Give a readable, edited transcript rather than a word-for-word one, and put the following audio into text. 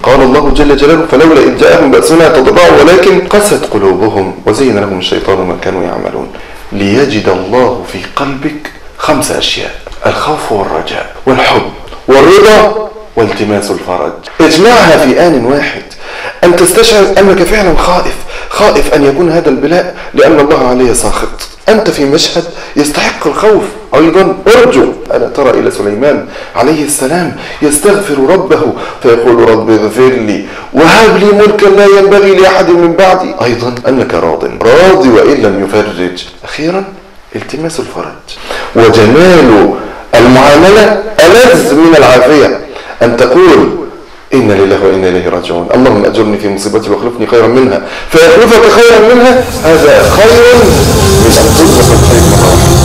قال الله جل جلاله فلولا إذ جاءهم بأسنا تضرعوا ولكن قست قلوبهم وزين لهم الشيطان ما كانوا يعملون. ليجد الله في قلبك 5 أشياء: الخوف والرجاء والحب والرضا والتماس الفرج. اجمعها في آن واحد، أن تستشعر أنك فعلا خائف أن يكون هذا البلاء لأن الله عليه ساخط. أنت في مشهد يستحق الخوف. أيضا أرجو. ألا ترى إلى سليمان عليه السلام يستغفر ربه فيقول رب اغفر لي وهب لي ملكا لا ينبغي لأحد من بعدي. أيضا أنك راضي وإن لم يفرج. أخيرا التماس الفرج وجمال المعاملة ألذ من العافية، أن تقول إنا لله وإنا إليه راجعون، اللهم أجرني في مصيبتي واخلفني خيرا منها، فيخلفك خيرا منها، هذا خير من أن تخلف الخير مرة واحدة.